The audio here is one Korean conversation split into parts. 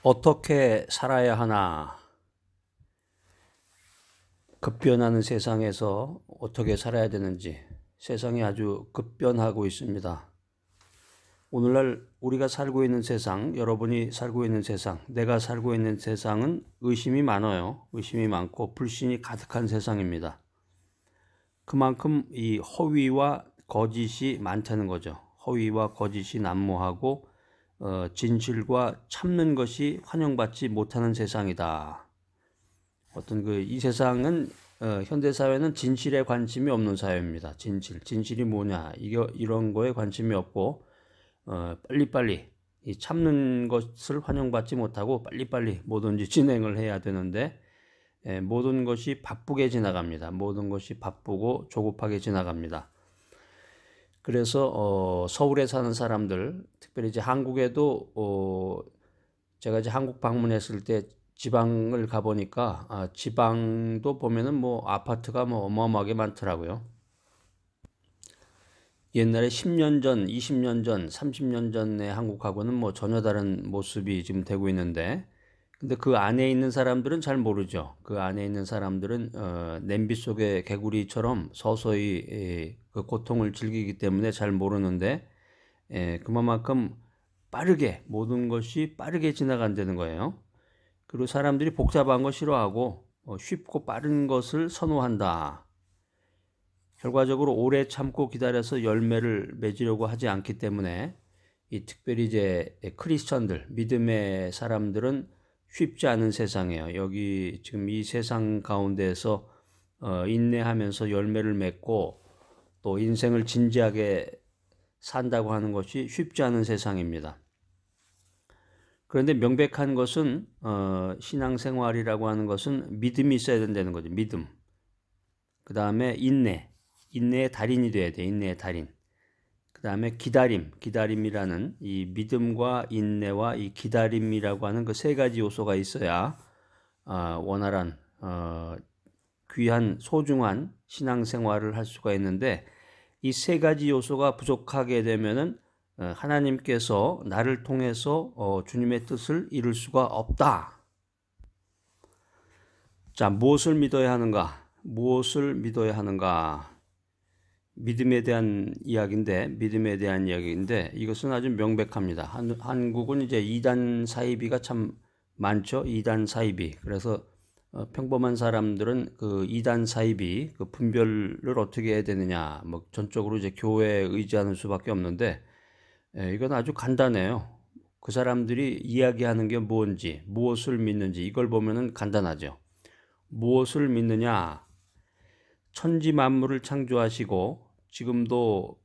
어떻게 살아야 하나? 급변하는 세상에서 어떻게 살아야 되는지 세상이 아주 급변하고 있습니다. 오늘날 우리가 살고 있는 세상, 여러분이 살고 있는 세상, 내가 살고 있는 세상은 의심이 많아요. 의심이 많고 불신이 가득한 세상입니다. 그만큼 이 허위와 거짓이 많다는 거죠. 허위와 거짓이 난무하고 진실과 참는 것이 환영받지 못하는 세상이다. 이 세상은 현대 사회는 진실에 관심이 없는 사회입니다. 진실이 뭐냐 이런 거에 관심이 없고 빨리빨리 이 참는 것을 환영받지 못하고 빨리빨리 뭐든지 진행을 해야 되는데 모든 것이 바쁘게 지나갑니다. 모든 것이 바쁘고 조급하게 지나갑니다. 그래서 서울에 사는 사람들, 특별히 이제 한국에도 제가 이제 한국 방문했을 때 지방을 가보니까 지방도 보면은 뭐 아파트가 뭐 어마어마하게 많더라고요. 옛날에 10년 전, 20년 전, 30년 전에 한국하고는 뭐 전혀 다른 모습이 지금 되고 있는데, 근데 그 안에 있는 사람들은 잘 모르죠. 그 안에 있는 사람들은 냄비 속의 개구리처럼 서서히 그 고통을 즐기기 때문에 잘 모르는데, 그만큼 빠르게 모든 것이 빠르게 지나간다는 거예요. 그리고 사람들이 복잡한 거 싫어하고 쉽고 빠른 것을 선호한다. 결과적으로 오래 참고 기다려서 열매를 맺으려고 하지 않기 때문에 특별히 이제 크리스천들, 믿음의 사람들은 쉽지 않은 세상이에요. 여기 지금 이 세상 가운데에서 인내하면서 열매를 맺고 또 인생을 진지하게 산다고 하는 것이 쉽지 않은 세상입니다. 그런데 명백한 것은 신앙생활이라고 하는 것은 믿음이 있어야 된다는 거죠. 믿음. 그 다음에 인내의 달인이 돼야 돼. 인내의 달인. 그 다음에 기다림이라는 이 믿음과 인내와 이 기다림이라고 하는 그 세 가지 요소가 있어야 원활한 귀한 소중한 신앙생활을 할 수가 있는데, 이 세 가지 요소가 부족하게 되면은 하나님께서 나를 통해서 주님의 뜻을 이룰 수가 없다. 자, 무엇을 믿어야 하는가? 믿음에 대한 이야기인데 이것은 아주 명백합니다. 한국은 이제 이단 사이비가 참 많죠. 이단 사이비. 그래서 평범한 사람들은 그 이단 사이비 그 분별을 어떻게 해야 되느냐, 뭐 전적으로 이제 교회에 의지하는 수밖에 없는데, 이건 아주 간단해요. 그 사람들이 이야기하는 게 뭔지, 무엇을 믿는지 이걸 보면은 간단하죠. 무엇을 믿느냐? 천지 만물을 창조하시고 지금도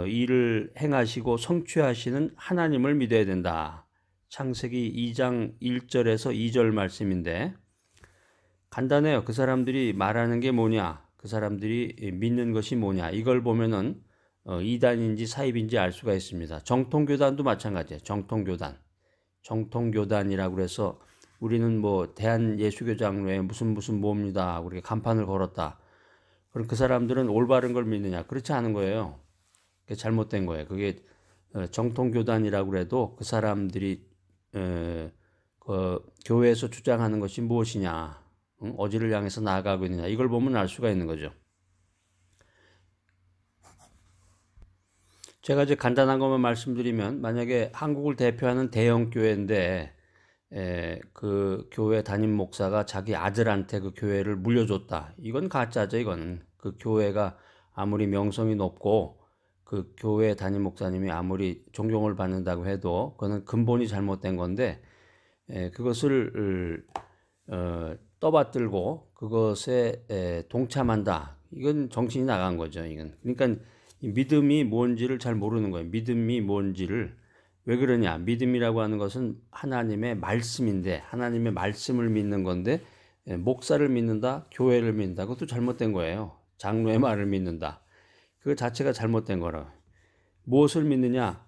일을 행하시고 성취하시는 하나님을 믿어야 된다. 창세기 2장 1절에서 2절 말씀인데 간단해요. 그 사람들이 말하는 게 뭐냐? 그 사람들이 믿는 것이 뭐냐? 이걸 보면은 이단인지 사입인지 알 수가 있습니다. 정통교단도 마찬가지예요. 정통교단이라고 해서 우리는 뭐 대한예수교장로에 무슨 모입니다. 우리가 간판을 걸었다. 그럼 그 사람들은 올바른 걸 믿느냐? 그렇지 않은 거예요. 그게 잘못된 거예요. 그게 정통교단이라고 해도 그 사람들이 그 교회에서 주장하는 것이 무엇이냐? 어디를 향해서 나아가고 있느냐? 이걸 보면 알 수가 있는 거죠. 제가 이제 간단한 것만 말씀드리면, 만약에 한국을 대표하는 대형 교회인데 그 교회 담임 목사가 자기 아들한테 그 교회를 물려줬다. 이건 가짜죠. 이거는 그 교회가 아무리 명성이 높고 그 교회 담임 목사님이 아무리 존경을 받는다고 해도 그거는 근본이 잘못된 건데, 그것을 떠받들고 그것에 동참한다. 이건 정신이 나간 거죠. 이건 그러니까 믿음이 뭔지를 잘 모르는 거예요. 믿음이 뭔지를. 왜 그러냐? 믿음이라고 하는 것은 하나님의 말씀인데, 하나님의 말씀을 믿는 건데 목사를 믿는다, 교회를 믿는다. 그것도 잘못된 거예요. 장로의 말을 믿는다. 그 자체가 잘못된 거라고. 무엇을 믿느냐?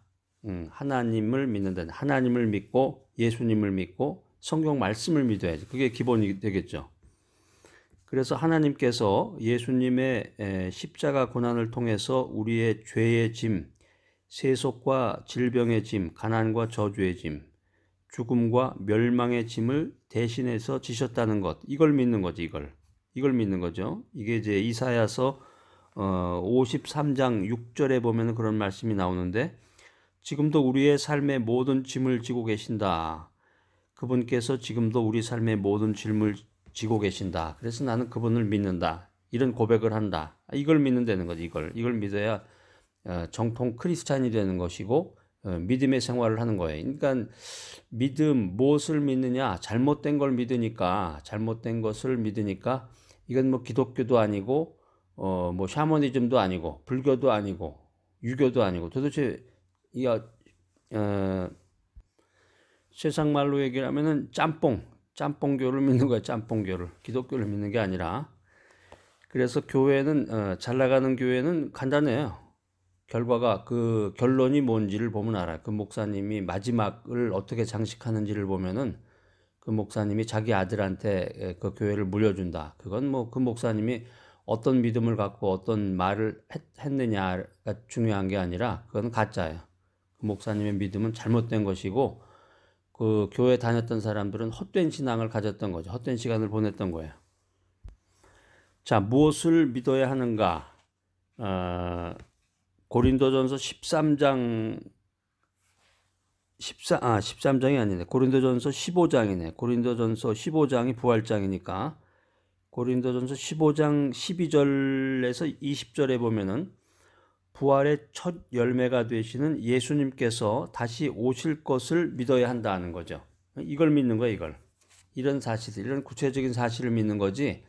하나님을 믿는다. 하나님을 믿고 예수님을 믿고 성경 말씀을 믿어야지. 그게 기본이 되겠죠. 그래서 하나님께서 예수님의 십자가 고난을 통해서 우리의 죄의 짐, 세속과 질병의 짐, 가난과 저주의 짐, 죽음과 멸망의 짐을 대신해서 지셨다는 것. 이걸 믿는 거지, 이걸 믿는 거죠. 이게 이제 이사야서 53장 6절에 보면 그런 말씀이 나오는데, 지금도 우리의 삶의 모든 짐을 지고 계신다. 그분께서 지금도 우리 삶의 모든 짐을 지고 계신다. 그래서 나는 그분을 믿는다. 이런 고백을 한다. 이걸 믿는다는 거지, 이걸 믿어야 정통 크리스찬이 되는 것이고, 믿음의 생활을 하는 거예요. 그러니까 믿음, 무엇을 믿느냐? 잘못된 걸 믿으니까, 잘못된 것을 믿으니까, 이건 뭐 기독교도 아니고, 뭐 샤머니즘도 아니고, 불교도 아니고, 유교도 아니고, 도대체 세상 말로 얘기를 하면은 짬뽕교를 믿는 거야, 짬뽕교를. 기독교를 믿는 게 아니라. 그래서 교회는, 잘 나가는 교회는 간단해요. 결과가, 그 결론이 뭔지를 보면 알아요. 그 목사님이 마지막을 어떻게 장식하는지를 보면은 그 목사님이 자기 아들한테 그 교회를 물려준다. 그건 뭐 그 목사님이 어떤 믿음을 갖고 어떤 말을 했느냐가 중요한 게 아니라 그건 가짜예요. 그 목사님의 믿음은 잘못된 것이고, 그 교회 다녔던 사람들은 헛된 신앙을 가졌던 거죠. 헛된 시간을 보냈던 거예요. 자, 무엇을 믿어야 하는가? 고린도전서 13장이 아니네. 고린도전서 15장이네. 고린도전서 15장이 부활장이니까. 고린도전서 15장 12절에서 20절에 보면은 부활의 첫 열매가 되시는 예수님께서 다시 오실 것을 믿어야 한다는 거죠. 이걸 믿는 거예요, 이걸. 이런 사실들, 이런 구체적인 사실을 믿는 거지,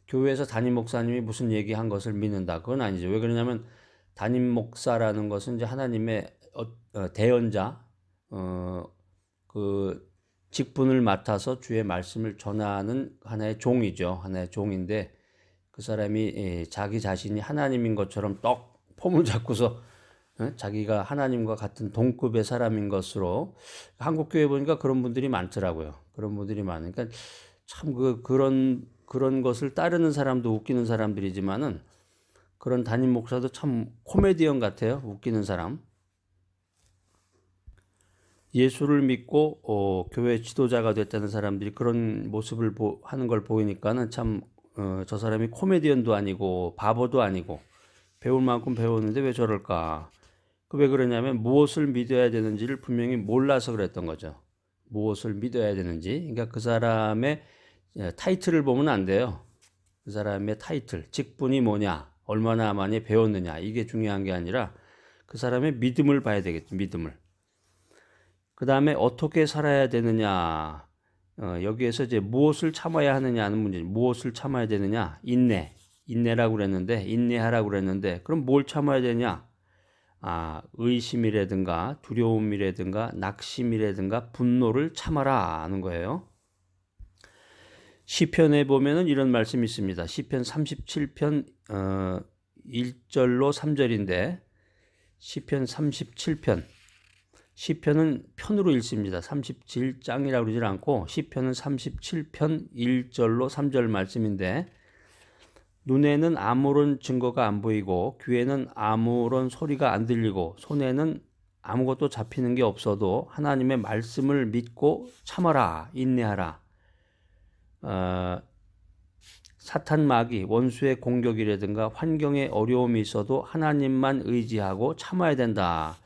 교회에서 담임 목사님이 무슨 얘기한 것을 믿는다. 그건 아니죠. 왜 그러냐면, 담임 목사라는 것은 이제 하나님의 대언자, 그 직분을 맡아서 주의 말씀을 전하는 하나의 종이죠. 하나의 종인데, 그 사람이 자기 자신이 하나님인 것처럼 떡 폼을 잡고서 자기가 하나님과 같은 동급의 사람인 것으로, 한국 교회 보니까 그런 분들이 많더라고요. 그런 분들이 많으니까 참 그런 것을 따르는 사람도 웃기는 사람들이지만은, 그런 담임 목사도 참 코미디언 같아요. 웃기는 사람. 예수를 믿고 교회 지도자가 됐다는 사람들이 그런 모습을 하는 걸 보이니까는 참 저 사람이 코미디언도 아니고 바보도 아니고 배울 만큼 배웠는데 왜 저럴까? 왜 그러냐면 무엇을 믿어야 되는지를 분명히 몰라서 그랬던 거죠. 무엇을 믿어야 되는지. 그러니까 그 사람의 타이틀을 보면 안 돼요. 그 사람의 타이틀, 직분이 뭐냐, 얼마나 많이 배웠느냐, 이게 중요한 게 아니라 그 사람의 믿음을 봐야 되겠죠. 믿음을. 그 다음에 어떻게 살아야 되느냐, 여기에서 이제 무엇을 참아야 하느냐는 문제. 무엇을 참아야 되느냐? 인내라고 그랬는데, 인내하라고 그랬는데, 그럼 뭘 참아야 되냐? 의심이라든가 두려움이라든가 낙심이라든가 분노를 참아라 하는 거예요. 시편에 보면은 이런 말씀이 있습니다. 시편 37편 1절로 3절인데, 시편 37편, 시편은 편으로 읽습니다. 37장이라고 그러질 않고 시편은 37편 1절로 3절 말씀인데, 눈에는 아무런 증거가 안 보이고 귀에는 아무런 소리가 안 들리고 손에는 아무것도 잡히는 게 없어도 하나님의 말씀을 믿고 참아라, 인내하라. 사탄 마귀, 원수의 공격이라든가 환경에 어려움이 있어도 하나님만 의지하고 참아야 된다.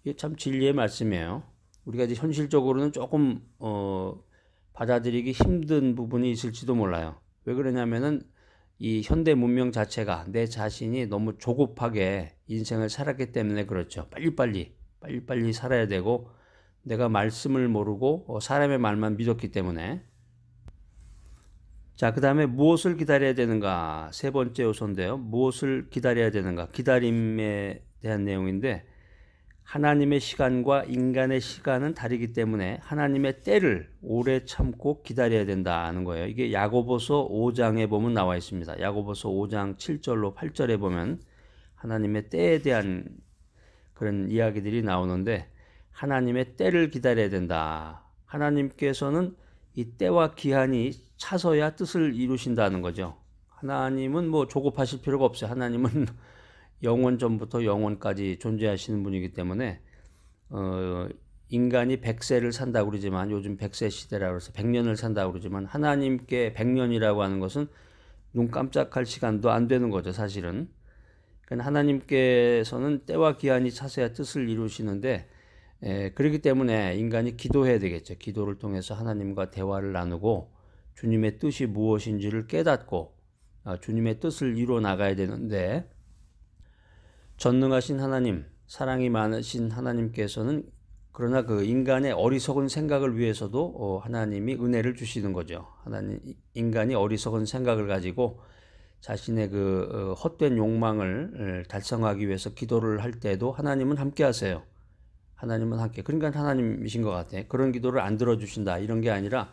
이게 참 진리의 말씀이에요. 우리가 이제 현실적으로는 조금 받아들이기 힘든 부분이 있을지도 몰라요. 왜 그러냐면은 이 현대 문명 자체가 내 자신이 너무 조급하게 인생을 살았기 때문에 그렇죠. 빨리빨리 살아야 되고, 내가 말씀을 모르고 사람의 말만 믿었기 때문에. 자, 그 다음에 무엇을 기다려야 되는가? 세 번째 요소인데요. 무엇을 기다려야 되는가? 기다림에 대한 내용인데, 하나님의 시간과 인간의 시간은 다르기 때문에 하나님의 때를 오래 참고 기다려야 된다는 거예요. 이게 야고보서 5장에 보면 나와 있습니다. 야고보서 5장 7절로 8절에 보면 하나님의 때에 대한 그런 이야기들이 나오는데, 하나님의 때를 기다려야 된다. 하나님께서는 이 때와 기한이 차서야 뜻을 이루신다는 거죠. 하나님은 뭐 조급하실 필요가 없어요. 하나님은 영원 전부터 영원까지 존재하시는 분이기 때문에 인간이 100세를 산다고 그러지만 요즘 100세 시대라고 해서 100년을 산다고 그러지만 하나님께 100년이라고 하는 것은 눈 깜짝할 시간도 안 되는 거죠, 사실은. 그러니까 하나님께서는 때와 기한이 차서야 뜻을 이루시는데 그렇기 때문에 인간이 기도해야 되겠죠. 기도를 통해서 하나님과 대화를 나누고 주님의 뜻이 무엇인지를 깨닫고 주님의 뜻을 이루어 나가야 되는데 전능하신 하나님, 사랑이 많으신 하나님께서는 그러나 그 인간의 어리석은 생각을 위해서도 하나님이 은혜를 주시는 거죠. 인간이 어리석은 생각을 가지고 자신의 그 헛된 욕망을 달성하기 위해서 기도를 할 때도 하나님은 함께 하세요. 하나님은 함께. 그러니까 하나님이신 것 같아요. 그런 기도를 안 들어주신다 이런 게 아니라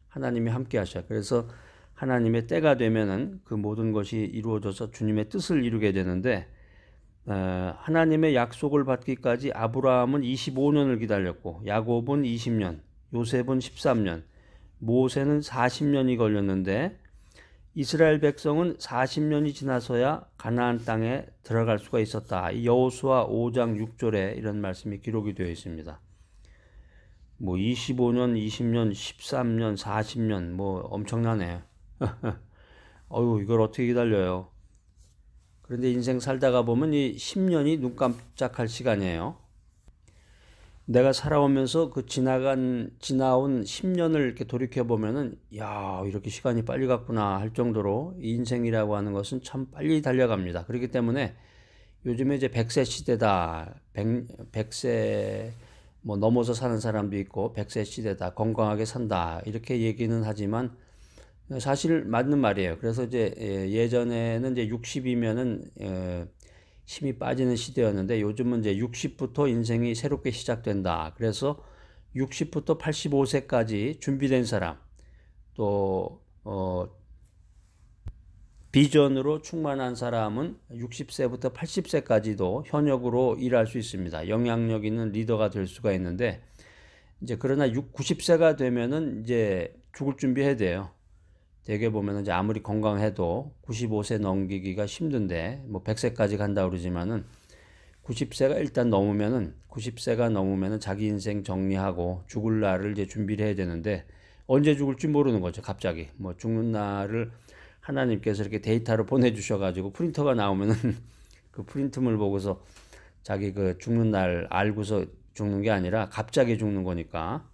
하나님이 함께 하셔요. 그래서 하나님의 때가 되면은 그 모든 것이 이루어져서 주님의 뜻을 이루게 되는데 하나님의 약속을 받기까지 아브라함은 25년을 기다렸고 야곱은 20년, 요셉은 13년, 모세는 40년이 걸렸는데 이스라엘 백성은 40년이 지나서야 가나안 땅에 들어갈 수가 있었다. 이 여호수아 5장 6절에 이런 말씀이 기록이 되어 있습니다. 뭐 25년, 20년, 13년, 40년 뭐 엄청나네. 어휴, 이걸 어떻게 기다려요? 그런데 인생 살다가 보면 이 10년이 눈 깜짝할 시간이에요. 내가 살아오면서 그 지나온 10년을 이렇게 돌이켜 보면은 야, 이렇게 시간이 빨리 갔구나 할 정도로 인생이라고 하는 것은 참 빨리 달려갑니다. 그렇기 때문에 요즘에 이제 100세 시대다. 100세 뭐 넘어서 사는 사람도 있고 100세 시대다. 건강하게 산다. 이렇게 얘기는 하지만 사실 맞는 말이에요. 그래서 이제 예전에는 이제 60이면은 힘이 빠지는 시대였는데 요즘은 이제 60부터 인생이 새롭게 시작된다. 그래서 60부터 85세까지 준비된 사람, 또 비전으로 충만한 사람은 60세부터 80세까지도 현역으로 일할 수 있습니다. 영향력 있는 리더가 될 수가 있는데 이제 그러나 90세가 되면은 이제 죽을 준비해야 돼요. 대개 보면 이제 아무리 건강해도 95세 넘기기가 힘든데 뭐 100세까지 간다 그러지만은 90세가 넘으면은 자기 인생 정리하고 죽을 날을 이제 준비를 해야 되는데 언제 죽을지 모르는 거죠. 갑자기 뭐 죽는 날을 하나님께서 이렇게 데이터로 보내주셔가지고 프린터가 나오면은 그 프린트물 보고서 자기 그 죽는 날 알고서 죽는 게 아니라 갑자기 죽는 거니까.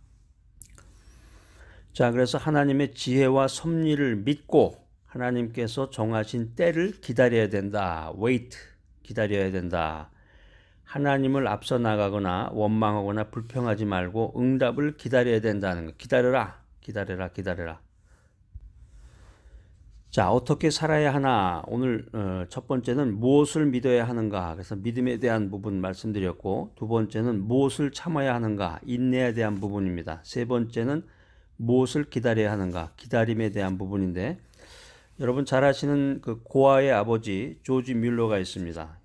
자, 그래서 하나님의 지혜와 섭리를 믿고 하나님께서 정하신 때를 기다려야 된다. wait, 기다려야 된다. 하나님을 앞서 나가거나 원망하거나 불평하지 말고 응답을 기다려야 된다는 거. 기다려라, 기다려라, 기다려라. 자, 어떻게 살아야 하나? 오늘 첫 번째는 무엇을 믿어야 하는가? 그래서 믿음에 대한 부분 말씀드렸고, 두 번째는 무엇을 참아야 하는가? 인내에 대한 부분입니다. 세 번째는 무엇을 기다려야 하는가? 기다림에 대한 부분인데 여러분 잘 아시는 그 고아의 아버지 조지 뮬러가 있습니다.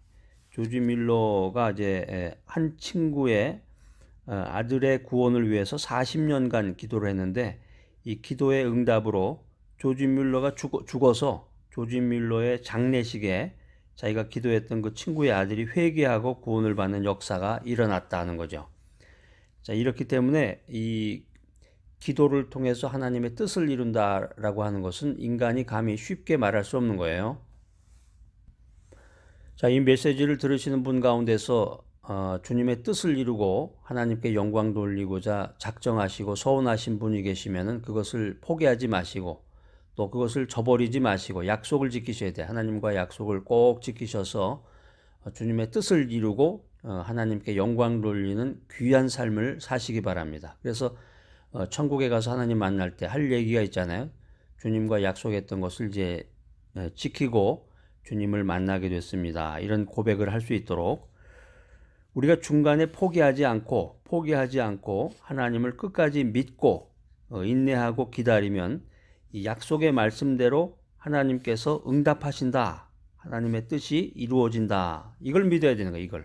조지 뮬러가 이제 한 친구의 아들의 구원을 위해서 40년간 기도를 했는데 이 기도의 응답으로 조지 뮬러가 죽어서 조지 뮬러의 장례식에 자기가 기도했던 그 친구의 아들이 회개하고 구원을 받는 역사가 일어났다는 거죠. 자, 이렇기 때문에 이 기도를 통해서 하나님의 뜻을 이룬다라고 하는 것은 인간이 감히 쉽게 말할 수 없는 거예요. 자, 이 메시지를 들으시는 분 가운데서 주님의 뜻을 이루고 하나님께 영광 돌리고자 작정하시고 서운하신 분이 계시면은 그것을 포기하지 마시고 또 그것을 저버리지 마시고 약속을 지키셔야 돼요. 하나님과 약속을 꼭 지키셔서 주님의 뜻을 이루고 하나님께 영광 돌리는 귀한 삶을 사시기 바랍니다. 그래서 천국에 가서 하나님 만날 때 할 얘기가 있잖아요. 주님과 약속했던 것을 이제 지키고 주님을 만나게 됐습니다. 이런 고백을 할 수 있도록 우리가 중간에 포기하지 않고 하나님을 끝까지 믿고 인내하고 기다리면 이 약속의 말씀대로 하나님께서 응답하신다. 하나님의 뜻이 이루어진다. 이걸 믿어야 되는 거예요.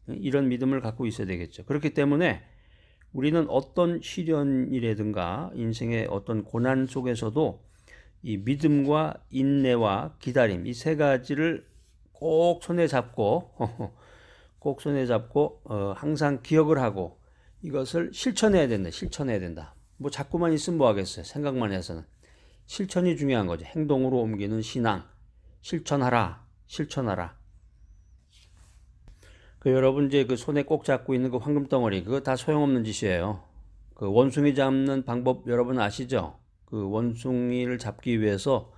이런 믿음을 갖고 있어야 되겠죠. 그렇기 때문에 우리는 어떤 시련이라든가 인생의 어떤 고난 속에서도 이 믿음과 인내와 기다림 이 세 가지를 꼭 손에 잡고 항상 기억을 하고 이것을 실천해야 된다. 실천해야 된다. 뭐 자꾸만 있으면 뭐 하겠어요. 생각만 해서는. 실천이 중요한 거죠. 행동으로 옮기는 신앙. 실천하라. 실천하라. 여러분 이제 그 손에 꼭 잡고 있는 그 황금 덩어리 그거 다 소용없는 짓이에요. 그 원숭이 잡는 방법 여러분 아시죠? 그 원숭이를 잡기 위해서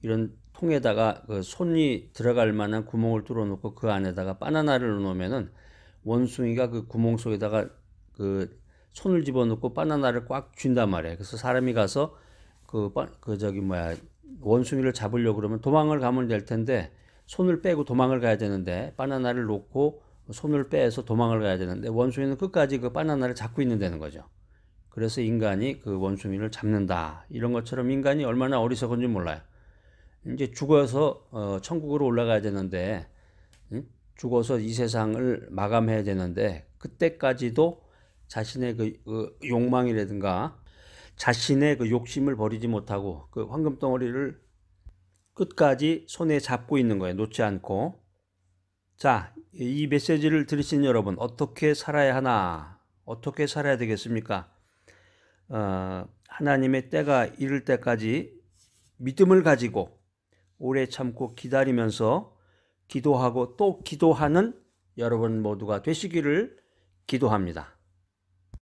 이런 통에다가 그 손이 들어갈 만한 구멍을 뚫어 놓고 그 안에다가 바나나를 넣으면은 원숭이가 그 구멍 속에다가 그 손을 집어넣고 바나나를 꽉 쥔단 말이에요. 그래서 사람이 가서 원숭이를 잡으려고 그러면 도망을 가면 될 텐데 손을 빼고 도망을 가야 되는데 바나나를 놓고 손을 빼서 도망을 가야 되는데 원숭이는 끝까지 그 바나나를 잡고 있는다는 거죠. 그래서 인간이 그 원숭이를 잡는다. 이런 것처럼 인간이 얼마나 어리석은지 몰라요. 이제 죽어서 천국으로 올라가야 되는데 죽어서 이 세상을 마감해야 되는데 그때까지도 자신의 그 욕망이라든가 자신의 그 욕심을 버리지 못하고 그 황금 덩어리를 끝까지 손에 잡고 있는 거예요. 놓지 않고. 자, 이 메시지를 들으신 여러분 어떻게 살아야 하나? 어떻게 살아야 되겠습니까? 하나님의 때가 이를 때까지 믿음을 가지고 오래 참고 기다리면서 기도하고 또 기도하는 여러분 모두가 되시기를 기도합니다.